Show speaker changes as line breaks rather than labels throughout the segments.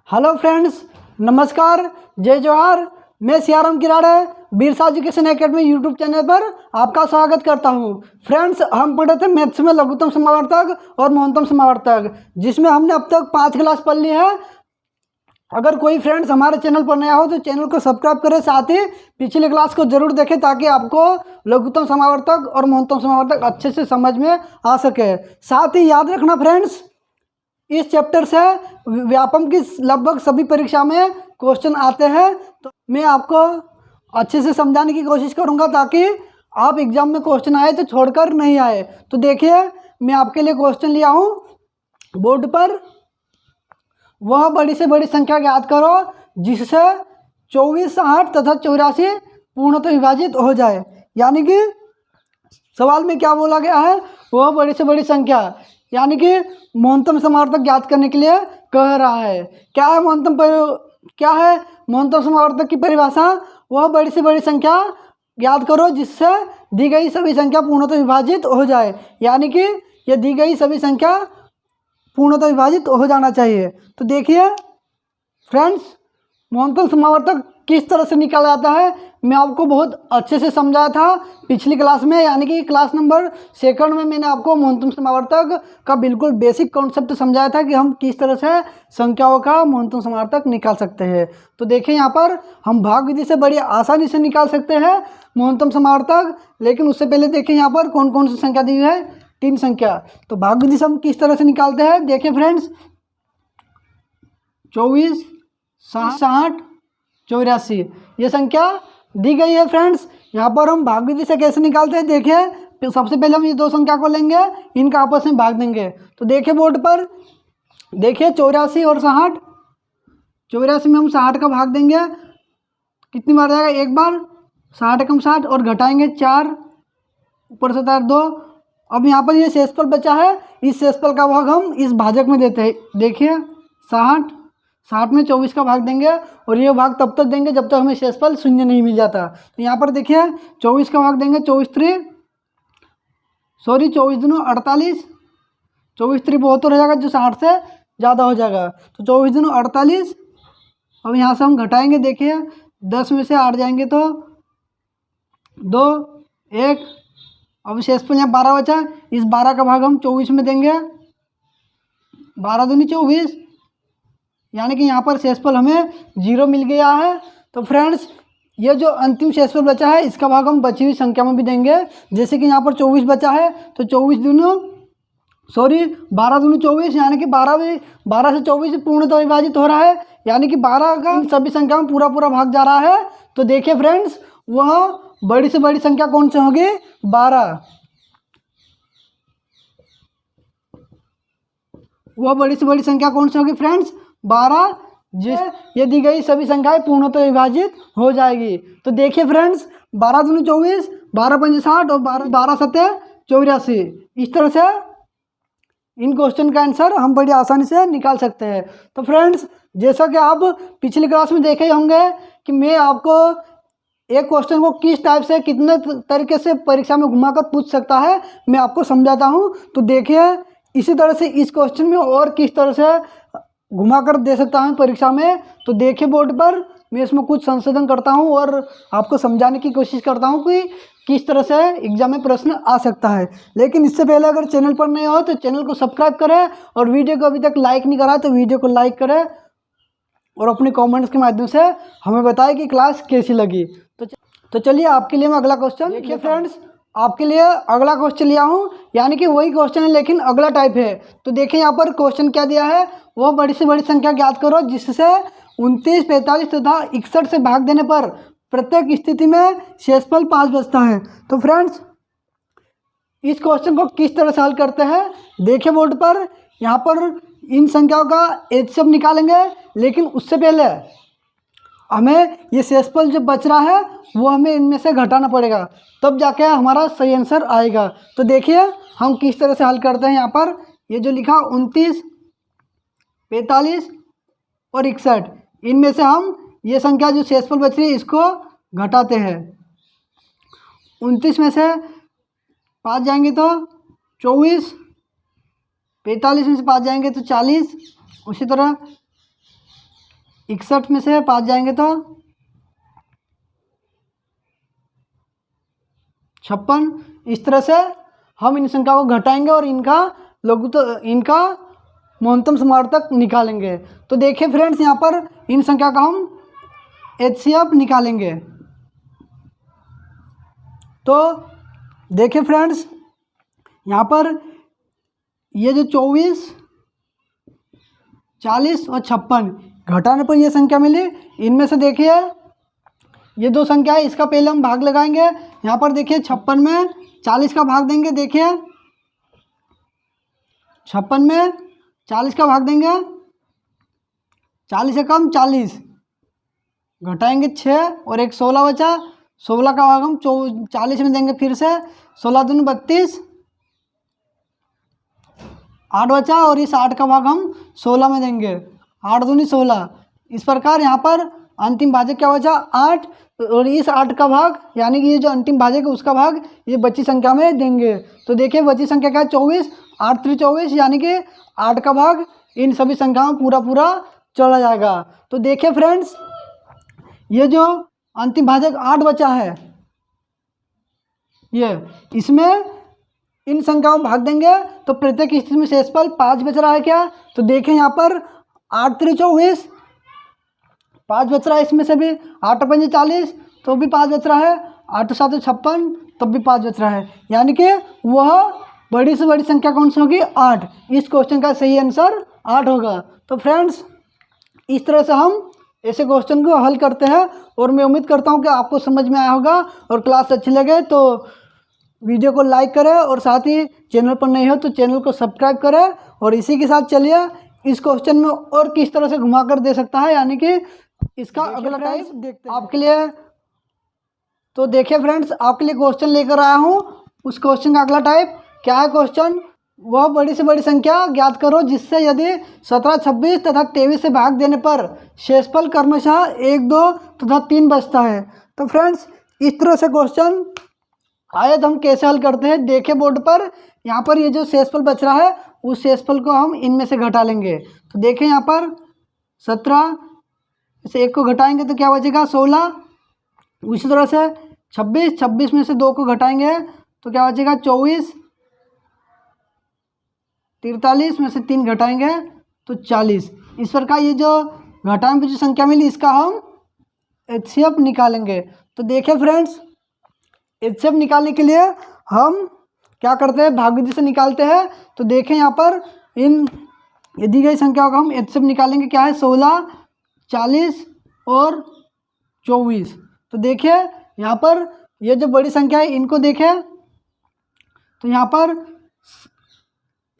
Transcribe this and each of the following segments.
Hello friends, नमस्कार, जय जवाहर। मैं Siyaram Kirada Birsa education academy YouTube channel पर आपका स्वागत करता हूं। फ्रेंड्स, हम पढ़े थे मैथ्स में लघुत्तम समावर्तक और न्यूनतम समावर्तक, जिसमें हमने अब तक 5 क्लास पढ़ ली है। अगर कोई फ्रेंड्स हमारे चैनल पर नया हो तो चैनल को सब्सक्राइब करें, साथ ही पिछले क्लास को जरूर देखें ताकि आपको लघुत्तम समावर्तक और न्यूनतम समावर्तक अच्छे से समझ में आ सके। साथ ही याद रखना फ्रेंड्स, इस चैप्टर से व्यापम की लगभग सभी परीक्षा में क्वेश्चन आते हैं, तो मैं आपको अच्छे से समझाने की कोशिश करूंगा ताकि आप एग्जाम में क्वेश्चन आए तो छोड़कर नहीं आए। तो देखिए, मैं आपके लिए क्वेश्चन लिया हूं बोर्ड पर। वह बड़ी से बड़ी संख्या ज्ञात करो जिससे 24, 60 तथा 84 पूर्णतः विभाजित हो जाए। यानी कि सवाल में क्या बोला गया है, वह बड़ी से बड़ी संख्या यानी कि न्यूनतम समावर्तक ज्ञात करने के लिए कह रहा है। क्या है न्यूनतम समावर्तक की परिभाषा? वह बड़ी से बड़ी संख्या ज्ञात करो जिससे दी गई सभी संख्या पूर्णतः विभाजित हो जाए। यानी कि ये दी गई सभी संख्या पूर्णतः विभाजित हो जाना चाहिए। तो देखिए फ्रेंड्स, न्यूनतम समावर्तक किस तरह से निकाला जाता है मैं आपको बहुत अच्छे से समझाया था पिछली क्लास में, यानी कि क्लास नंबर 2 में मैंने आपको न्यूनतम समावर्तक का बिल्कुल बेसिक कॉन्सेप्ट समझाया था कि हम किस तरह से संख्याओं का न्यूनतम समावर्तक निकाल सकते हैं। तो देखिए, यहाँ पर हम भाग विधि से बड़ी आसानी से निकाल सकते हैं न्यूनतम समावर्तक। लेकिन उससे पहले देखिए यहाँ पर कौन कौन सी संख्या दी हुई है, 3 संख्या। तो भाग विधि से हम किस तरह से निकालते हैं, देखिए फ्रेंड्स, 24, 60, 84 ये संख्या दी गई है। फ्रेंड्स, यहाँ पर हम भाग विधि से कैसे निकालते हैं, देखिए तो सबसे पहले हम ये 2 संख्या को लेंगे, इनका आपस में भाग देंगे। तो देखिए बोर्ड पर, देखिए 84 और 60, 84 में हम 60 का भाग देंगे, कितनी बार जाएगा, एक बार। 60 कम 60 और घटाएंगे 4, ऊपर से 2। अब यहाँ पर ये शेषफल बचा है, इस शेषफल का भाग हम इस भाजक में देते हैं। देखिए 60 में 24 का भाग देंगे और ये भाग तब तक देंगे जब तक हमें शेषफल 0 नहीं मिल जाता। तो यहाँ पर देखिए 24 का भाग देंगे, 24 दूनी 48, 24 3 बहुत हो जाएगा जो 60 से ज़्यादा हो जाएगा। तो 24 दूनी 48। अब यहाँ से हम घटाएंगे, देखिए 10 में से 8 जाएंगे तो 2, 1। अब शेषफल यहाँ 12 बचा, इस 12 का भाग हम 24 में देंगे, 12 दूनी 24, यानी कि यहाँ पर शेषफल हमें 0 मिल गया है। तो फ्रेंड्स, ये जो अंतिम शेषफल बचा है इसका भाग हम बची हुई संख्या में भी देंगे। जैसे कि यहाँ पर 24 बचा है तो 12 दूनी 24, यानी कि 12 से 24 पूर्णतः विभाजित हो रहा है, यानी कि 12 का सभी संख्या में पूरा भाग जा रहा है। तो देखिए फ्रेंड्स, वह बड़ी से बड़ी संख्या कौन सी होगी, 12। वह बड़ी से बड़ी संख्या कौन सी होगी फ्रेंड्स, 12, जिस ये दी गई सभी संख्याएं पूर्णतः विभाजित हो जाएगी। तो देखिए फ्रेंड्स, 12 दूनी 24, 12 पंजे 60 और 12 सत्ते 84। इस तरह से इन क्वेश्चन का आंसर हम बड़ी आसानी से निकाल सकते हैं। तो फ्रेंड्स, जैसा कि आप पिछली क्लास में देखे होंगे कि मैं आपको एक क्वेश्चन को किस टाइप से कितने तरीके से परीक्षा में घुमाकर पूछ सकता है मैं आपको समझाता हूँ। तो देखिए, इसी तरह से इस क्वेश्चन में और किस तरह से घुमाकर दे सकता हूँ परीक्षा में। तो देखिए बोर्ड पर, मैं इसमें कुछ संशोधन करता हूँ और आपको समझाने की कोशिश करता हूँ कि किस तरह से एग्जाम में प्रश्न आ सकता है। लेकिन इससे पहले अगर चैनल पर नए हो तो चैनल को सब्सक्राइब करें और वीडियो को अभी तक लाइक नहीं करा तो वीडियो को लाइक करें और अपने कमेंट्स के माध्यम से हमें बताएं कि क्लास कैसी लगी। तो चलिए आपके लिए मैं अगला क्वेश्चन, देखिए फ्रेंड्स, आपके लिए अगला क्वेश्चन लिया हूँ, यानी कि वही क्वेश्चन है लेकिन अगला टाइप है। तो देखिए यहाँ पर क्वेश्चन क्या दिया है, वह बड़ी से बड़ी संख्या ज्ञात करो जिससे 29, 45 तथा 61 से भाग देने पर प्रत्येक स्थिति में शेषफल 5 बचता है। तो फ्रेंड्स, इस क्वेश्चन को किस तरह से हल करते हैं, देखिए बोर्ड पर, यहाँ पर इन संख्याओं का एचसीएफ निकालेंगे, लेकिन उससे पहले हमें ये शेषफल जो बच रहा है वो हमें इनमें से घटाना पड़ेगा, तब जाके हमारा सही आंसर आएगा। तो देखिए हम किस तरह से हल करते हैं। यहाँ पर ये जो लिखा 29, 45 और 61, इनमें से हम ये संख्या जो शेषफल बच रही है इसको घटाते हैं। 29 में से 5 जाएंगे तो 24, 45 में से 5 जाएंगे तो 40, उसी तरह 61 में से 5 जाएंगे तो 56। इस तरह से हम इन संख्या को घटाएंगे और इनका इनका न्यूनतम समार्थक निकालेंगे। तो देखिए फ्रेंड्स, यहाँ पर इन संख्या का हम HCF निकालेंगे। तो देखिए फ्रेंड्स, यहाँ पर ये जो 24, 40 और 56 घटाने पर ये संख्या मिली। इनमें से देखिए ये दो संख्या है, इसका पहले हम भाग लगाएंगे। यहाँ पर देखिए 56 में 40 का भाग देंगे। देखिए 56 में 40 का भाग देंगे, 40 से कम 40 घटाएंगे 6 और एक 16 बचा। 16 का भाग हम 40 में देंगे फिर से। 16 दूनी 32, 8 बचा और इस 8 का भाग हम 16 में देंगे। 8 दूनी 16। इस प्रकार यहाँ पर अंतिम भाजक क्या बचा 8 और इस 8 का भाग यानी कि ये जो अंतिम भाजक है उसका भाग ये बची संख्या में देंगे। तो देखिए बची संख्या क्या है 24, 8 3 24 यानी कि 8 का भाग इन सभी संख्याओं में पूरा चला जाएगा। तो देखिए फ्रेंड्स, ये जो अंतिम भाजक 8 बचा है ये इसमें इन संख्याओं में भाग देंगे तो प्रत्येक स्थिति में शेषफल 5 बच रहा है क्या। तो देखें यहाँ पर 8 3 24 5 बच रहा है, इसमें से भी 8 5 40 तो भी 5 बच रहा है, 8 7 56 तब भी 5 बच रहा है, यानी कि वह बड़ी से बड़ी संख्या कौन सी होगी 8। इस क्वेश्चन का सही आंसर 8 होगा। तो फ्रेंड्स, इस तरह से हम ऐसे क्वेश्चन को हल करते हैं और मैं उम्मीद करता हूँ कि आपको समझ में आया होगा और क्लास अच्छी लगे तो वीडियो को लाइक करें और साथ ही चैनल पर नहीं हो तो चैनल को सब्सक्राइब करें। और इसी के साथ चलिए इस क्वेश्चन में और किस तरह से घुमा कर दे सकता है, यानी कि इसका अगला टाइप देखते हैं आपके लिए। तो देखिए फ्रेंड्स, आपके लिए क्वेश्चन लेकर आया हूँ। उस क्वेश्चन का अगला टाइप क्या है क्वेश्चन, वह बड़ी से बड़ी संख्या ज्ञात करो जिससे यदि 17 26 तथा 23 से भाग देने पर शेषफल क्रमशः 1 2 तथा 3 बचता है। तो फ्रेंड्स, इस तरह से क्वेश्चन आए तो हम कैसे हल करते हैं। देखिए बोर्ड पर, यहाँ पर ये जो शेषफल बच रहा है उस शेषफल को हम इनमें से घटा लेंगे। तो देखें यहाँ पर 17 से 1 को घटाएंगे तो क्या बचेगा 16। उसी तरह से 26 में से 2 को घटाएंगे तो क्या बचेगा 24। 43 में से 3 घटाएंगे तो 40। इस प्रकार ये जो घटाने पर जो संख्या मिली इसका हम HCF निकालेंगे। तो देखिए फ्रेंड्स, HCF निकालने के लिए हम क्या करते हैं, भाग विधि से निकालते हैं। तो देखें यहाँ पर इन ये दी गई संख्याओं का हम HCF निकालेंगे। क्या है 16 40 और 24। तो देखिए यहाँ पर ये जो बड़ी संख्या है इनको देखें तो यहाँ पर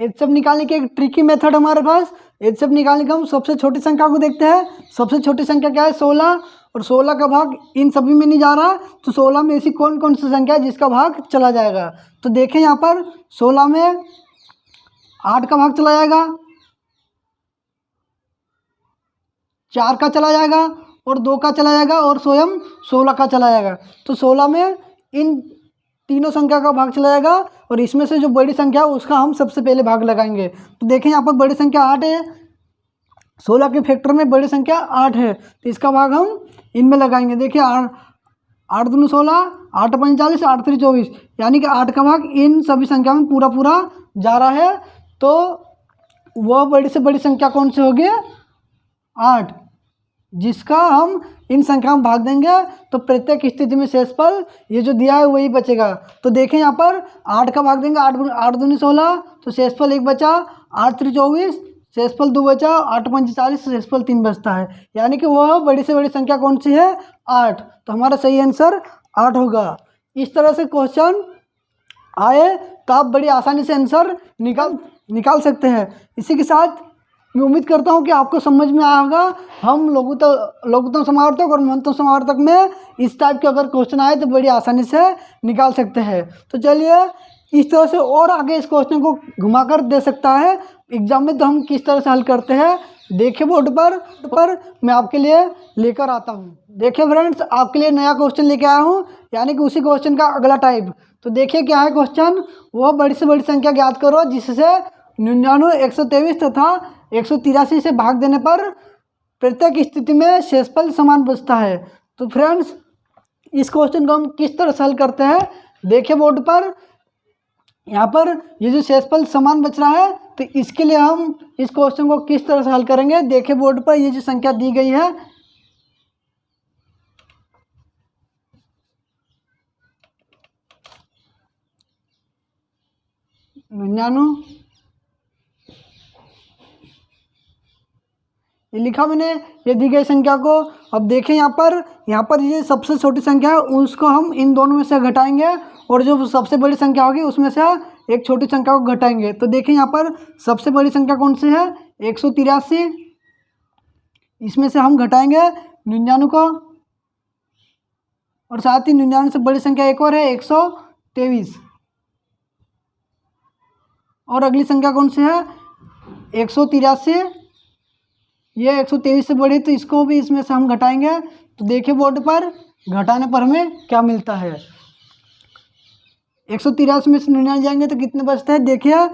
HCF निकालने की एक ट्रिकी मेथड हमारे पास। HCF निकालने का हम सबसे छोटी संख्या को देखते हैं। सबसे छोटी संख्या क्या है 16 और 16 का भाग इन सभी में नहीं जा रहा, तो 16 में ऐसी कौन कौन सी संख्या है जिसका भाग चला जाएगा। तो देखें यहाँ पर 16 में 8 का भाग चला जाएगा, 4 का चला जाएगा और 2 का चला जाएगा और स्वयं 16 का चला जाएगा। तो 16 में इन तीनों संख्या का भाग चला जाएगा और इसमें से जो बड़ी संख्या है उसका हम सबसे पहले भाग लगाएंगे। तो देखें यहाँ पर बड़ी संख्या 8 है, 16 के फैक्टर में बड़ी संख्या 8 है तो इसका भाग हम इनमें लगाएंगे। देखिए 8 दूनी 16, 8 5 40, 8 3 24, यानी कि 8 का भाग इन सभी संख्या में पूरा जा रहा है। तो वह बड़ी से बड़ी संख्या कौन सी होगी 8, जिसका हम इन संख्या में भाग देंगे तो प्रत्येक स्थिति में शेषफल ये जो दिया है वही बचेगा। तो देखें यहाँ पर 8 का भाग देंगे, 8 दूनी 16 तो शेषफल 1 बचा, 8 3 24 शेषफल 2 बचा, 8 5 40 शेषफल 3 बचता है, यानी कि वह बड़ी से बड़ी संख्या कौन सी है 8। तो हमारा सही आंसर 8 होगा। इस तरह से क्वेश्चन आए तो आप बड़ी आसानी से आंसर निकाल सकते हैं। इसी के साथ मैं उम्मीद करता हूं कि आपको समझ में आया होगा। हम लघुत्तम समावर्तक और न्यूनतम समावर्तक में इस टाइप के अगर क्वेश्चन आए तो बड़ी आसानी से निकाल सकते हैं। तो चलिए इस तरह से और आगे इस क्वेश्चन को घुमाकर दे सकता है एग्जाम में, तो हम किस तरह से हल करते हैं देखिए बोर्ड पर मैं आपके लिए लेकर आता हूँ। देखिए फ्रेंड्स, आपके लिए नया क्वेश्चन लेके आया हूँ, यानी कि उसी क्वेश्चन का अगला टाइप। तो देखिए क्या है क्वेश्चन, वह बड़ी से बड़ी संख्या ज्ञात करो जिससे 99 123 तथा 183 से भाग देने पर प्रत्येक स्थिति में शेषफल समान बचता है। तो फ्रेंड्स इस क्वेश्चन को हम किस तरह से हल करते हैं, देखिए बोर्ड पर यहाँ पर ये जो शेषफल समान बच रहा है, तो इसके लिए हम इस क्वेश्चन को किस तरह से हल करेंगे। देखिए बोर्ड पर ये जो संख्या दी गई है 99, ये लिखा मैंने, ये दी गई संख्या को। अब देखें यहाँ पर ये सबसे छोटी संख्या है, उसको हम इन दोनों में से घटाएंगे और जो सबसे बड़ी संख्या होगी उसमें से एक छोटी संख्या को घटाएंगे। तो देखें यहाँ पर सबसे बड़ी संख्या कौन सी है, 183, इसमें से हम घटाएंगे 99 को, और साथ ही 99 से बड़ी संख्या एक और है 123, और अगली संख्या कौन सी है 183, ये 123 से बड़ी, तो इसको भी इसमें से हम घटाएंगे। तो देखिए बोर्ड पर घटाने पर हमें क्या मिलता है। 183 में से 99 जाएंगे तो कितने बचते हैं, देखिए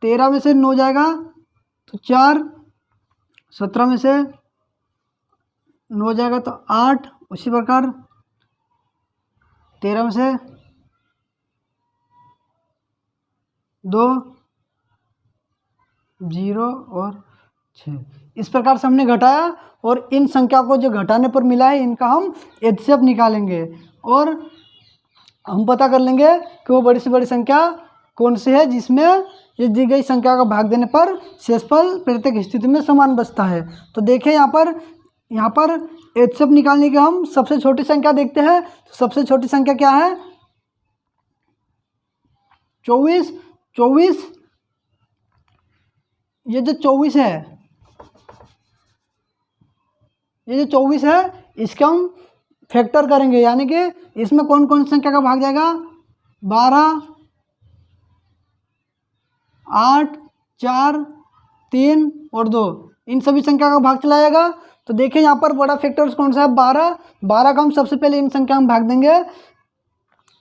13 में से 9 जाएगा तो 4, 17 में से 9 जाएगा तो 8, उसी प्रकार 13 में से 2, 0 और 6। इस प्रकार से हमने घटाया और इन संख्या को जो घटाने पर मिला है इनका हम एचसीएफ निकालेंगे और हम पता कर लेंगे कि वो बड़ी से बड़ी संख्या कौन सी है जिसमें ये दी गई संख्या का भाग देने पर शेषफल प्रत्येक स्थिति में समान बचता है। तो देखें यहाँ पर एचसीएफ निकालने के हम सबसे छोटी संख्या देखते हैं। तो सबसे छोटी संख्या क्या है, 24। ये जो 24 है, ये जो 24 है इसका हम फैक्टर करेंगे, यानी कि इसमें कौन कौन सी संख्या का भाग जाएगा, 12, 8, 4, 3 और 2, इन सभी संख्या का भाग चला जाएगा। तो देखिए यहाँ पर बड़ा फैक्टर कौन सा है, 12 का हम सबसे पहले इन संख्या में भाग देंगे,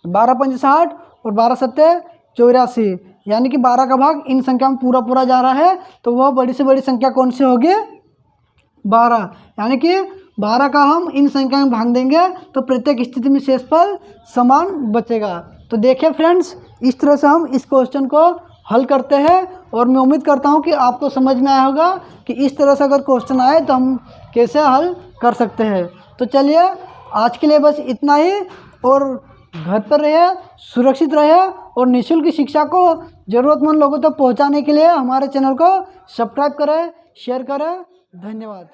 12 पंजे 60 और 12 सत्ते 84, यानी कि 12 का भाग इन संख्या में पूरा जा रहा है। तो वह बड़ी से बड़ी संख्या कौन सी होगी, 12, यानी कि 12 का हम इन संख्या में भाग देंगे तो प्रत्येक स्थिति में शेषफल समान बचेगा। तो देखिए फ्रेंड्स इस तरह से हम इस क्वेश्चन को हल करते हैं और मैं उम्मीद करता हूँ कि आपको समझ में आया होगा कि इस तरह से अगर क्वेश्चन आए तो हम कैसे हल कर सकते हैं। तो चलिए आज के लिए बस इतना ही, और घर पर रहिए, सुरक्षित रहिए और निःशुल्क शिक्षा को ज़रूरतमंद लोगों तक पहुँचाने के लिए हमारे चैनल को सब्सक्राइब करें, शेयर करें। धन्यवाद।